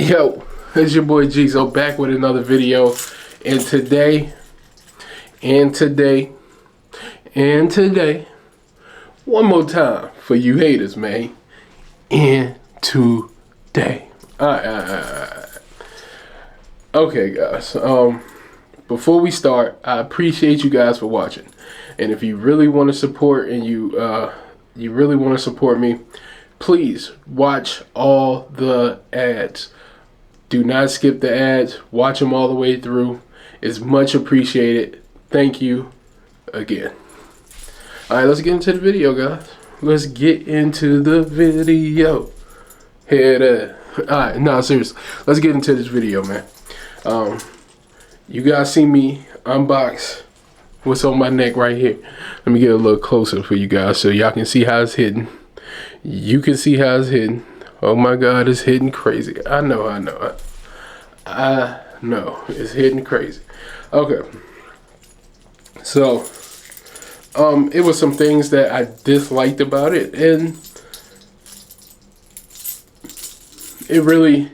Yo, it's your boy Geezo back with another video. And today, one more time for you haters, man. And today. Alright. Okay, guys. Before we start, I appreciate you guys for watching. And if you really want to support and you really want to support me, please watch all the ads. Do not skip the ads. Watch them all the way through. It's much appreciated. Thank you again. Alright, let's get into the video, guys. Let's get into the video. Here it is. Alright, no, seriously. Let's get into this video, man. You guys see me unbox what's on my neck right here. Let me get a little closer for you guys so y'all can see how it's hidden. You can see how it's hidden. Oh my God, it's hidden crazy. I know, it's hidden crazy. Okay. So, it was some things that I disliked about it, and it really,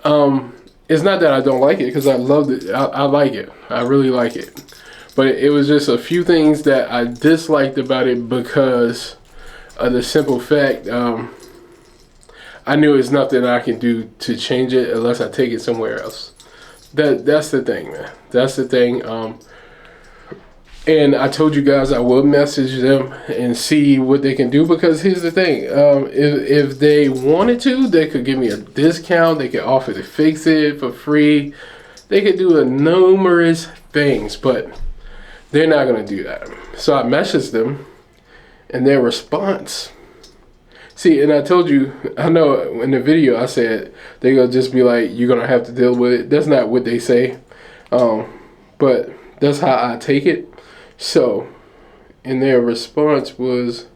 it's not that I don't like it, because I loved it. I like it. I really like it. But it was just a few things that I disliked about it because of the simple fact, I knew there's nothing I can do to change it unless I take it somewhere else. That's the thing, man. That's the thing. And I told you guys I will message them and see what they can do, because here's the thing. If they wanted to, they could give me a discount. They could offer to fix it for free. They could do numerous things, but they're not going to do that. So I messaged them, and their response. See, and I told you, I know in the video I said they're going to just be like, you're going to have to deal with it. That's not what they say. But that's how I take it. So, and their response was,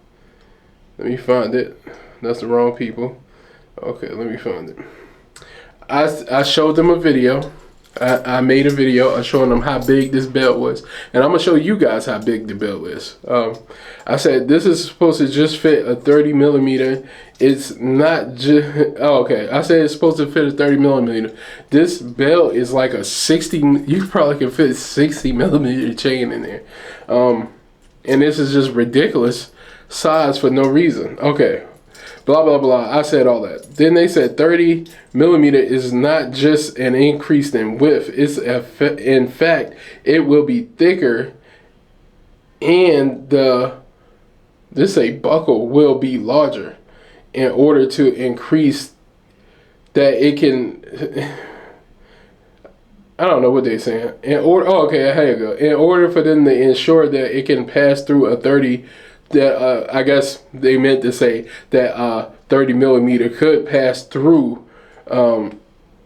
let me find it. That's the wrong people. Okay, let me find it. I showed them a video. I made a video showing them how big this belt was, and I'm gonna show you guys how big the belt is. I said this is supposed to just fit a 30 millimeter. It's not just, oh, okay. I said it's supposed to fit a 30 millimeter. This belt is like a 60. You probably can fit 60 millimeter chain in there, and this is just ridiculous size for no reason. Okay. Blah, blah, blah. I said all that. Then they said 30 millimeter is not just an increase in width. It's in fact, it will be thicker, and this buckle will be larger in order to increase that it can. I don't know what they're saying. Here you go. In order for them to ensure that it can pass through a 30. That I guess they meant to say that 30 millimeter could pass through through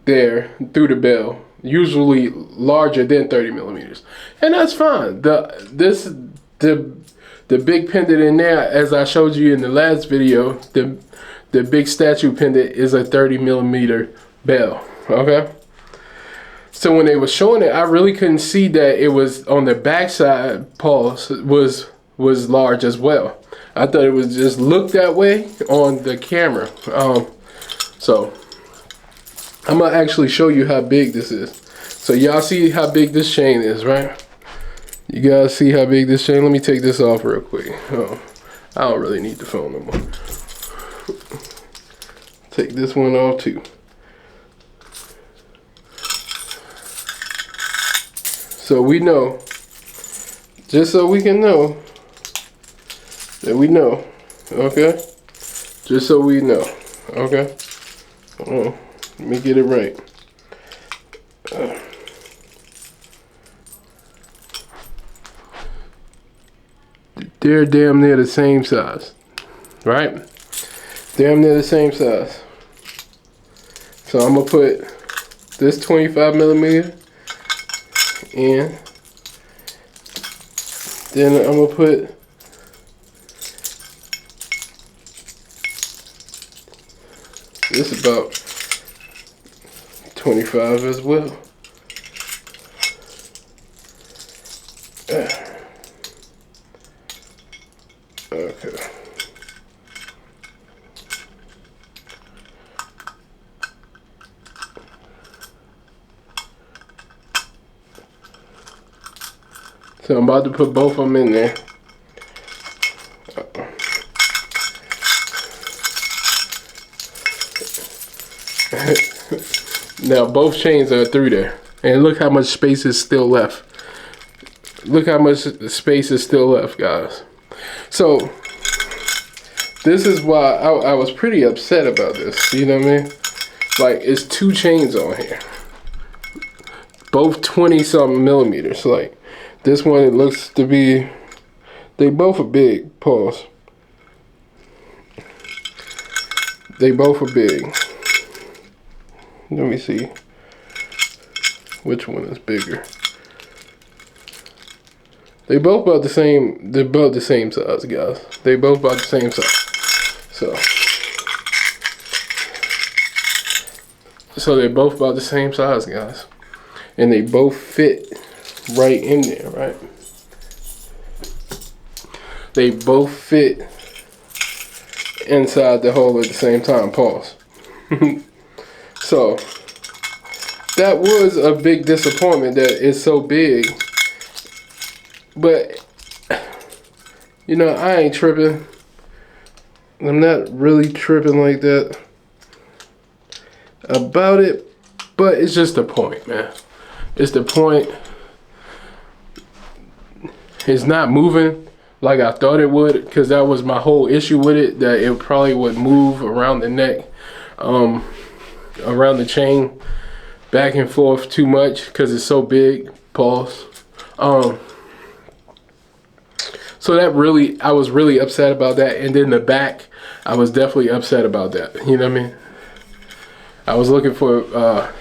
the bell, usually larger than 30 millimeters, and that's fine. The big pendant in there, as I showed you in the last video, the big statue pendant is a 30 millimeter bell. Okay. So when they were showing it, I really couldn't see that it was on the backside. Pause was large as well. I thought it was just looked that way on the camera. So I'm gonna actually show you how big this is. So y'all see how big this chain is, right? You guys see how big this chain? Let me take this off real quick. I don't really need the phone no more. Take this one off too. So we know, just so we can know, that we know, okay? Just so we know, okay? Hold on, let me get it right. They're damn near the same size, right? Damn near the same size. So I'm gonna put this 25 millimeter in, then I'm gonna put this about 25 as well. Okay. So I'm about to put both of them in there. Now both chains are through there. And look how much space is still left. Look how much space is still left, guys. So this is why I was pretty upset about this. You know what I mean? Like, it's 2 chains on here. Both 20-something millimeters. Like, this one, it looks to be, they both are big. Pause. They both are big. Let me see which one is bigger. They both about the same. They're about the same size, guys. They both about the same size. So they both about the same size, guys, and they both fit right in there, right? They both fit inside the hole at the same time. Pause. So that was a big disappointment that it's so big. But, you know, I ain't tripping. I'm not really tripping like that about it. But it's just the point, man. It's the point. It's not moving like I thought it would, because that was my whole issue with it, that it probably would move around the neck, around the chain, back and forth too much because it's so big. Pause. So that really, I was really upset about that. And then the back, I was definitely upset about that. You know what I mean? I was looking for,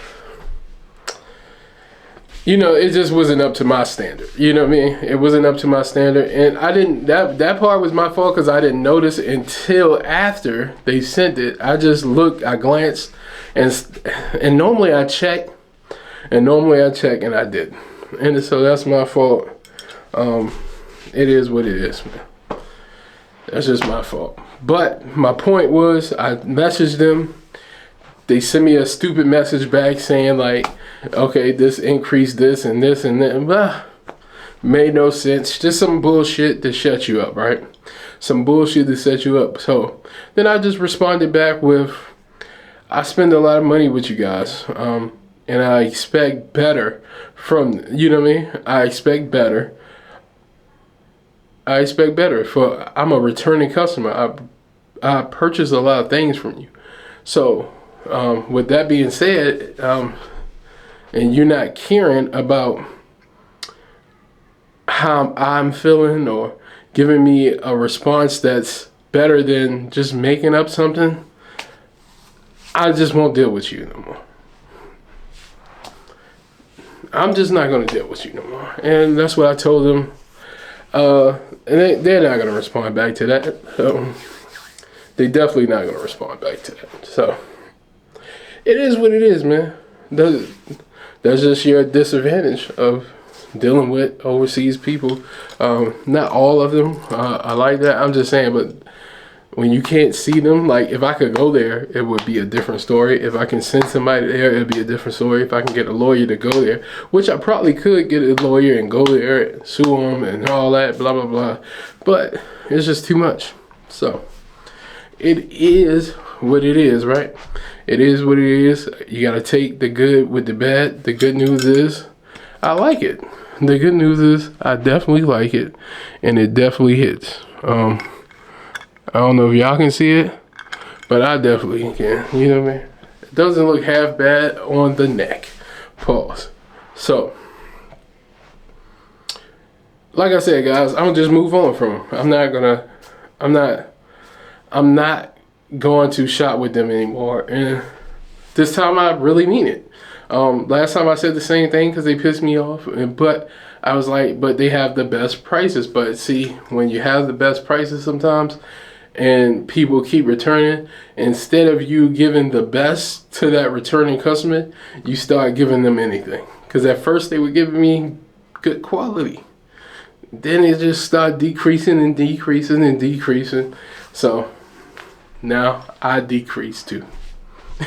you know, it just wasn't up to my standard. You know what I mean? It wasn't up to my standard. And I didn't, that part was my fault because I didn't notice until after they sent it. I just looked, I glanced, and normally I check, and I didn't. And so that's my fault. It is what it is, man. That's just my fault. But my point was, I messaged them. They sent me a stupid message back saying like, okay, this increased this and this and that. Blah. Made no sense. Just some bullshit to shut you up, right? Some bullshit to set you up. So then I just responded back with, I spend a lot of money with you guys. And I expect better from, you know what I mean? I expect better. For I'm a returning customer. I purchase a lot of things from you. So with that being said, and you're not caring about how I'm feeling or giving me a response that's better than just making up something, I just won't deal with you no more. I'm just not going to deal with you no more. And that's what I told them. And they're not going to respond back to that. They definitely not going to respond back to that. So it is what it is, man. That's just your disadvantage of dealing with overseas people. Not all of them are like that. I'm just saying, but when you can't see them, like if I could go there, it would be a different story. If I can send somebody there, it'd be a different story. If I can get a lawyer to go there, which I probably could get a lawyer and go there and sue them and all that, blah, blah, blah. But it's just too much. So it is what it is, right? It is what it is. You got to take the good with the bad. The good news is I like it. The good news is I definitely like it, and it definitely hits. I don't know if y'all can see it, but I definitely can. You know what I mean? It doesn't look half bad on the neck. Pause. So, like I said, guys, I'm gonna just move on from them. I'm not going to shop with them anymore. And this time I really mean it. Last time I said the same thing because they pissed me off, but I was like, but they have the best prices. But see, when you have the best prices sometimes and people keep returning, instead of you giving the best to that returning customer, you start giving them anything. Because at first they were giving me good quality. Then it just started decreasing and decreasing and decreasing. So now I decrease too.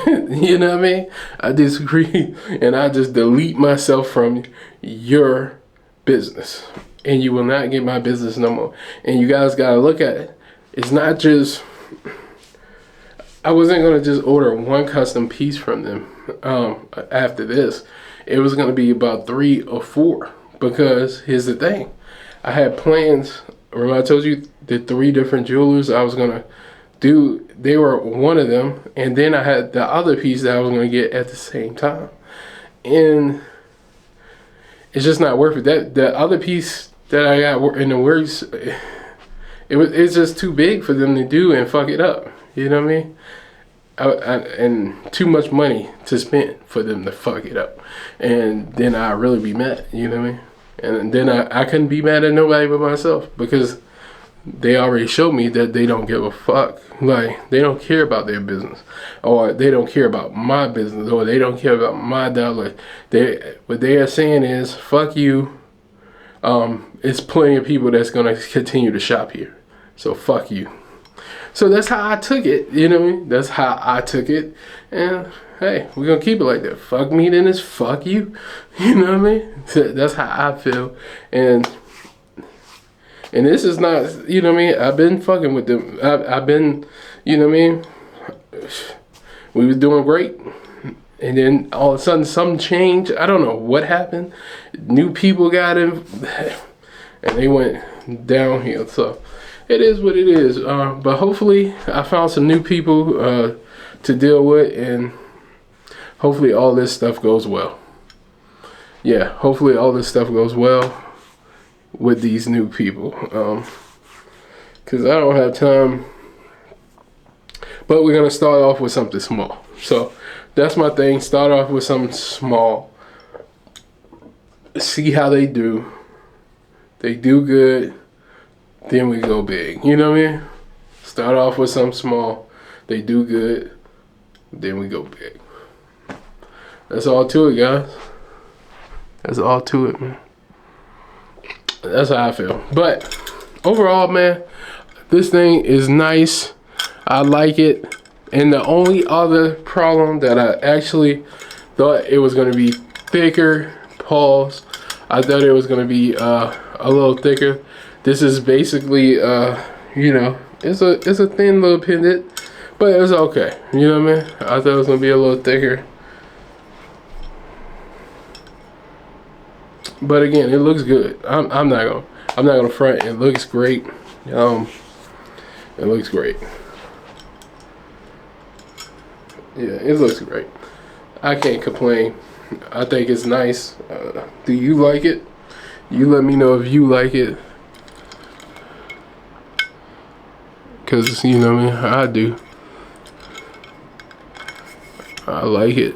You know what I mean? I disagree, and I just delete myself from your business. and you will not get my business no more. And you guys gotta look at it. It's not just, I wasn't gonna just order one custom piece from them after this. It was gonna be about 3 or 4, because here's the thing. I had plans. Remember I told you the 3 different jewelers I was gonna do, they were one of them, and then I had the other piece that I was gonna get at the same time, and it's just not worth it. That the other piece that I got in the works, it's just too big for them to do and fuck it up. You know what I mean? And too much money to spend for them to fuck it up, and then I'd really be mad. You know what I mean? And then I couldn't be mad at nobody but myself, because they already showed me that they don't give a fuck. Like, they don't care about their business, or they don't care about my business, or they don't care about my dollar. What they are saying is, fuck you. It's plenty of people that's gonna continue to shop here, so fuck you. So that's how I took it. You know what I mean? That's how I took it. And hey, we're gonna keep it like that. Fuck me, then it's fuck you. You know what I mean? So that's how I feel. And this is not, you know what I mean? I've been fucking with them. I've been, you know what I mean? We was doing great. And then all of a sudden something changed. I don't know what happened. New people got in and they went downhill. So it is what it is. But hopefully I found some new people to deal with, and hopefully all this stuff goes well. Yeah, hopefully all this stuff goes well with these new people, because I don't have time. But we're gonna start off with something small. So that's my thing. Start off with something small, see how they do. They do good, then we go big. You know what I mean? Start off with something small, they do good, then we go big. That's all to it, guys. That's all to it, man. That's how I feel. But overall, man, this thing is nice. I like it. And the only other problem that I actually thought it was going to be thicker, pause. I thought it was going to be a little thicker. This is basically, you know, it's a thin little pendant, but it's okay. You know what I mean? I thought it was going to be a little thicker. But again, it looks good. I'm not gonna front. It looks great. It looks great. Yeah, it looks great. I can't complain. I think it's nice. Do you like it? You let me know if you like it. Cause you know what I mean, I do. I like it.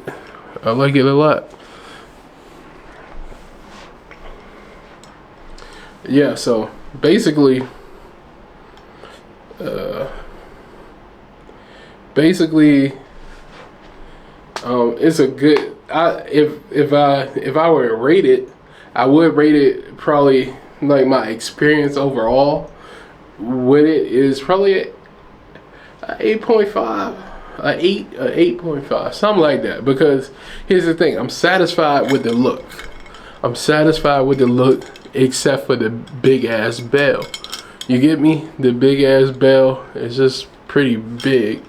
I like it a lot. Yeah, so basically it's a good, if I were to rate it, I would rate it probably, like, my experience overall with it is probably a 8.5, a 8.5, something like that. Because here's the thing, I'm satisfied with the look. I'm satisfied with the look, except for the big ass bell. You get me? The big ass bell is just pretty big.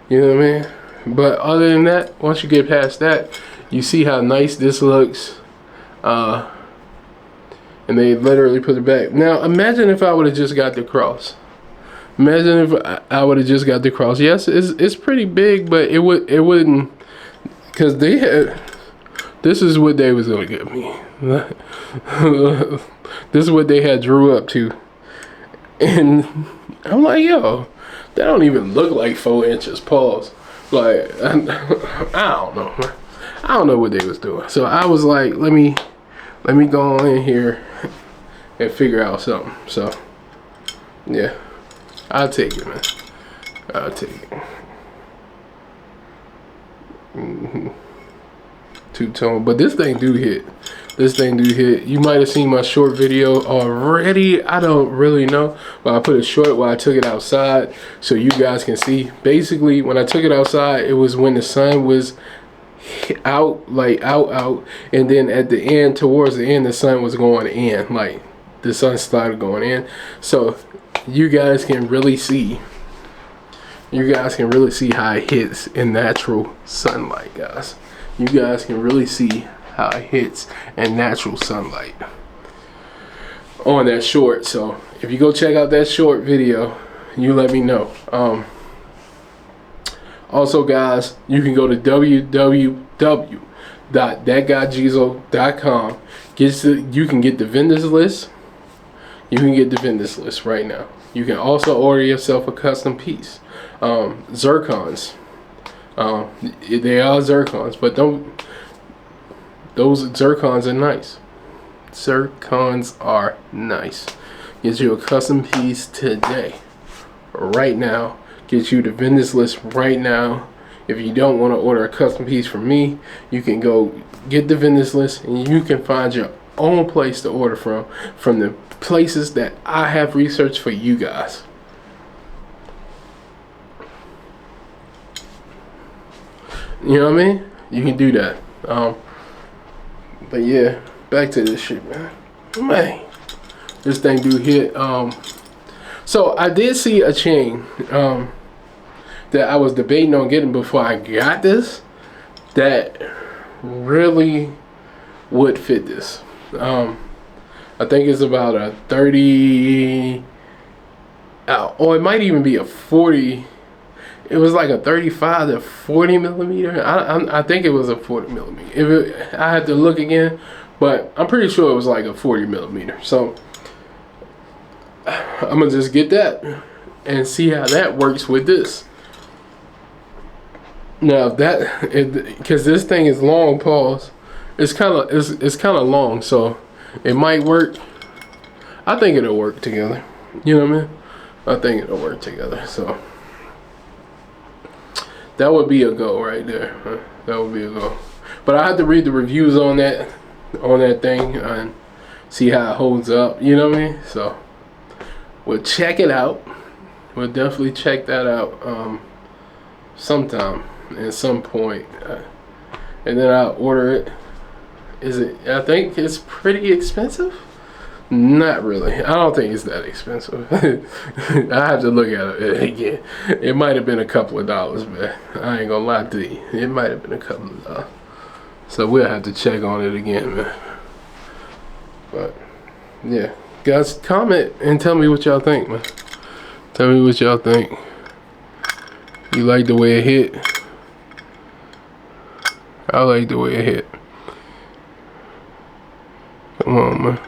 You know what I mean? But other than that, once you get past that, you see how nice this looks. And they literally put it back. Now imagine if I would have just got the cross. Imagine if I would have just got the cross. Yes, it's pretty big, but it wouldn't, because they had, this is what they was gonna give me. This is what they had drew up to, and I'm like, yo, that don't even look like 4 inches. Pause. Like, I don't know. I don't know what they was doing. So I was like, let me go on in here and figure out something. So yeah, I'll take it, man. I'll take it. Two-tone, but this thing do hit. This thing do hit. You might have seen my short video already. I don't really know, but I put it short while I took it outside so you guys can see. Basically, when I took it outside, it was when the sun was out, like out, and then at the end, towards the end, the sun was going in. Like, the sun slider going in, so you guys can really see. You guys can really see how it hits in natural sunlight, guys. You guys can really see how it hits in natural sunlight on that short. So if you go check out that short video, you let me know. Also, guys, you can go to www.thatguygeezo.com. You can get the vendors list. You can get the vendors list right now. You can also order yourself a custom piece. Zircons. They are zircons, but those zircons are nice. Zircons are nice. Get you a custom piece today, right now. Get you the vendors list right now. If you don't want to order a custom piece from me, you can go get the vendors list and you can find your own place to order from the places that I have researched for you guys. You know what I mean? You can do that. But yeah, back to this shit, man. This thing do hit. So I did see a chain that I was debating on getting before I got this that really would fit this. I think it's about a 30, or it might even be a 40. It was like a 35 to 40 millimeter. I think it was a 40 millimeter. I had to look again, but I'm pretty sure it was like a 40 millimeter. So I'm gonna just get that and see how that works with this. Now because this thing is long, pause. It's kind of long, so it might work. I think it'll work together. You know what I mean? I think it'll work together. So that would be a go right there. That would be a go. But I have to read the reviews on that thing and see how it holds up. You know what I mean? So we'll check it out. We'll definitely check that out sometime at some point, and then I'll order it. I think it's pretty expensive. Not really. I don't think it's that expensive. I have to look at it again. It might have been a couple of dollars, man. I ain't gonna lie to you. It might have been a couple of dollars. So we'll have to check on it again, man. But yeah, guys, comment and tell me what y'all think, man. Tell me what y'all think. You like the way it hit? I like the way it hit. Come on, man.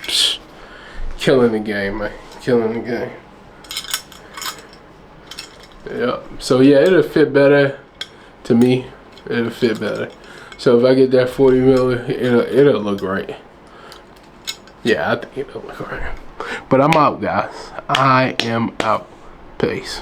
Psh, killing the game, man. Killing the game. Yep. So yeah, it'll fit better to me. It'll fit better. So if I get that 40 mil, it'll look right. Yeah, I think it'll look right. But I'm out, guys. I am out. Peace.